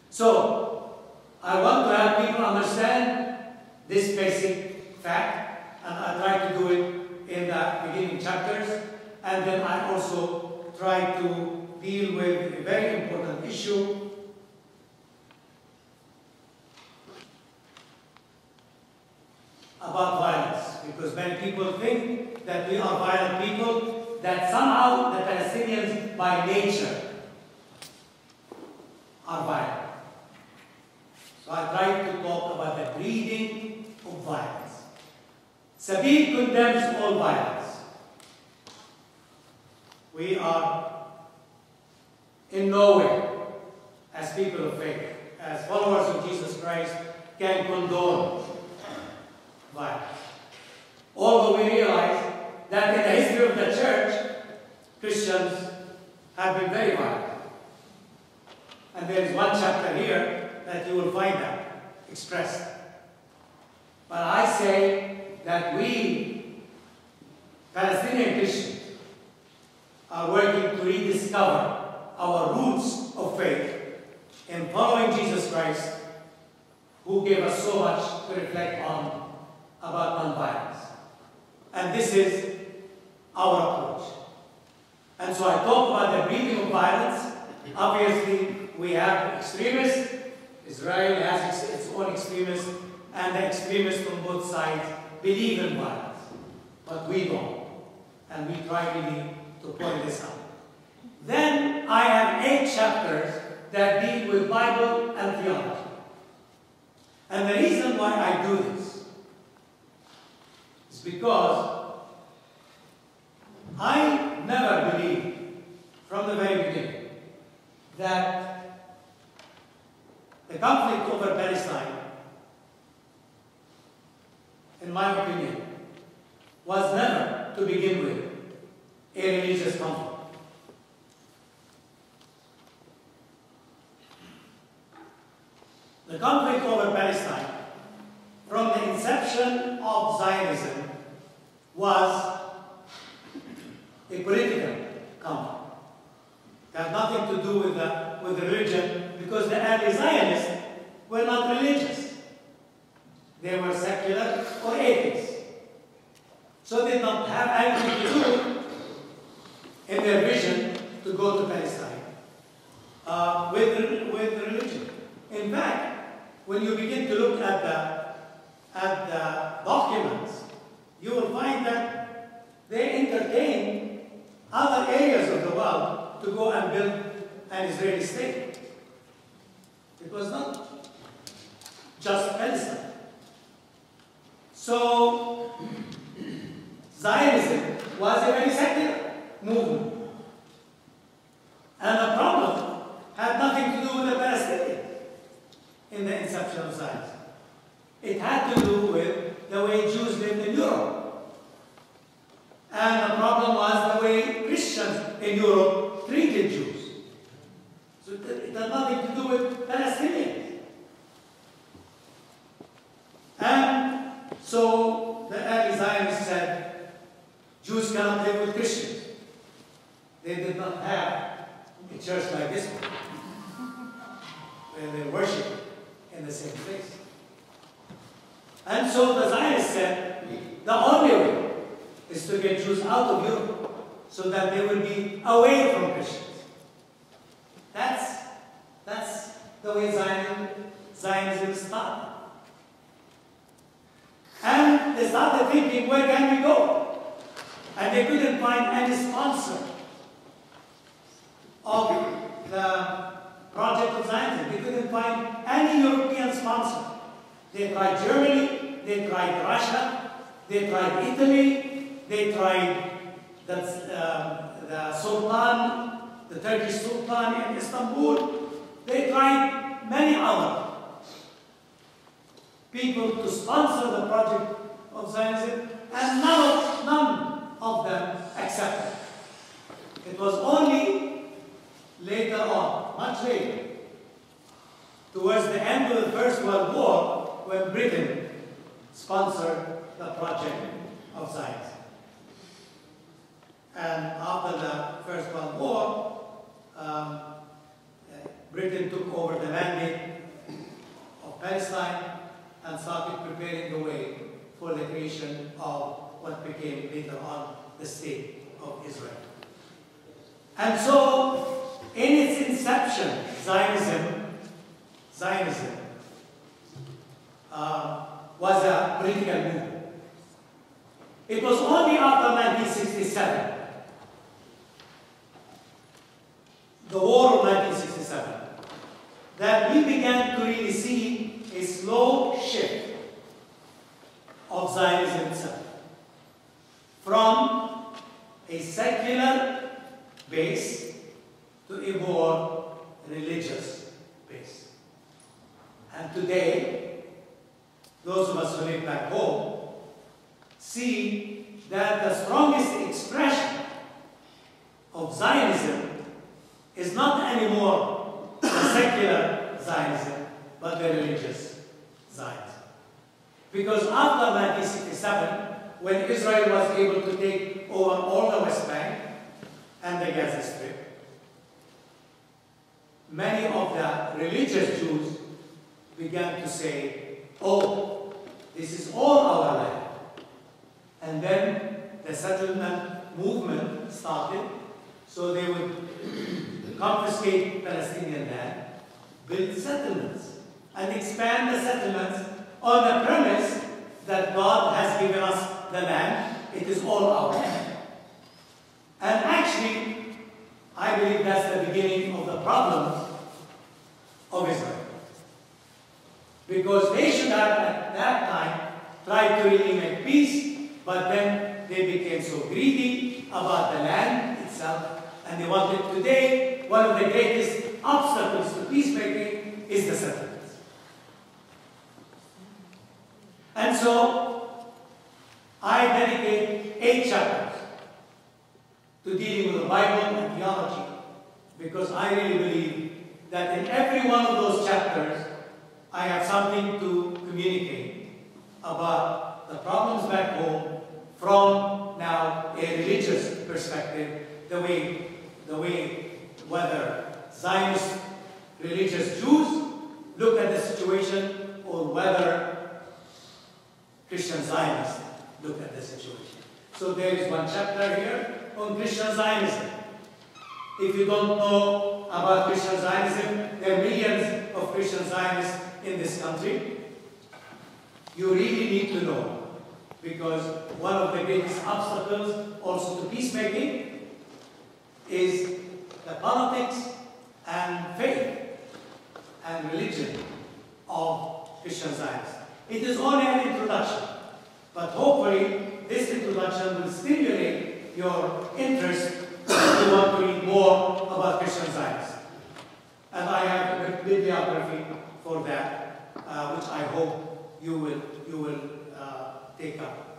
So, I want to have people understand this basic fact, and I try to do it in the beginning chapters, and then I also try to deal with a very important issue about violence, because many people think that we are violent people, that somehow the Palestinians by nature are violent. So I try to talk about the breeding of violence. Sabir condemns all violence. We are in no way, as people of faith, as followers of Jesus Christ, can condone violence. Although we realize that in the history of the church, Christians have been very violent. And there is one chapter here that you will find that expressed. But I say that we, Palestinian Christians, are working to rediscover our roots of faith in following Jesus Christ, who gave us so much to reflect on about nonviolence. And this is our approach. And so I talk about the breeding of violence. Obviously, we have extremists. Israel has its own extremists, and the extremists on both sides believe in violence. But we don't. And we try really to point this out. Then I have 8 chapters that deal with Bible and theology. And the reason why I do this is because I never believed from the very beginning that the conflict over Palestine, in my opinion, was never to begin with a religious conflict. The conflict over Palestine, from the inception of Zionism, was a political conflict. It had nothing to do with religion, because the early Zionists were not religious. They were secular or atheists. So they did not have anything to do in their vision to go to Palestine with religion. In fact, when you begin to look at the documents, you will find that they entertain other areas of the world to go and build an Israeli state. It was not just Palestine. So, Zionism was a very secular movement. And the problem had nothing to do with the Palestinians in the inception of Zionism. It had to do with the way Jews lived in Europe. And the problem was the way Christians in Europe treated Jews. So it had nothing to do with Palestinians. And so the early Zionists said, Jews cannot live with Christians. They did not have a church like this one, where they worship in the same place. And so the Zionists said, the only way is to get Jews out of Europe so that they will be away from Christians. That's the way Zionism started. And they started thinking, where can we go? And they couldn't find any sponsor of the project of Zionism. They couldn't find any European sponsor. They tried Germany, they tried Russia, they tried Italy, they tried the Sultan, the Turkish Sultan in Istanbul. They tried many other people to sponsor the project of Zionism, and none of them accepted. It was only later on, much later, towards the end of the First World War, when Britain sponsored the project of Zionism. And after the First World War, Britain took over the mandate of Palestine and started preparing the way for the creation of what became later on the State of Israel. And so, in its inception, Zionism was a political movement. It was only after 1967, the war of 1967, that we began to really see a slow shift of Zionism itself from a secular base to a more religious base. And today, those of us who live back home see that the strongest expression of Zionism is not anymore the secular Zionism, but the religious Zionism. Because after 1967, when Israel was able to take over all the West Bank and the Gaza Strip, many of the religious Jews began to say, oh, this is all our land. And then the settlement movement started, so they would confiscate Palestinian land, build settlements, and expand the settlements on the premise that God has given us the land, it is all ours. And actually, I believe that's the beginning of the problems of Israel. Because they should have, at that time, tried to really make peace, but then they became so greedy about the land itself, and they wanted today, one of the greatest obstacles to peacemaking is the settlements. And so, I dedicate 8 chapters to dealing with the Bible and theology, because I really believe that in every one of those chapters, I have something to communicate about the problems back home from now a religious perspective, the way whether Zionist religious Jews look at the situation or whether Christian Zionists look at the situation. So there is one chapter here on Christian Zionism. If you don't know about Christian Zionism, there are millions of Christian Zionists in this country. You really need to know, because one of the greatest obstacles also to peacemaking is the politics and faith and religion of Christian Zionists. It is only an introduction, but hopefully this introduction will stimulate your interest if you want to read more about Christian Zionists. And I have a bibliography for that, which I hope you will take up.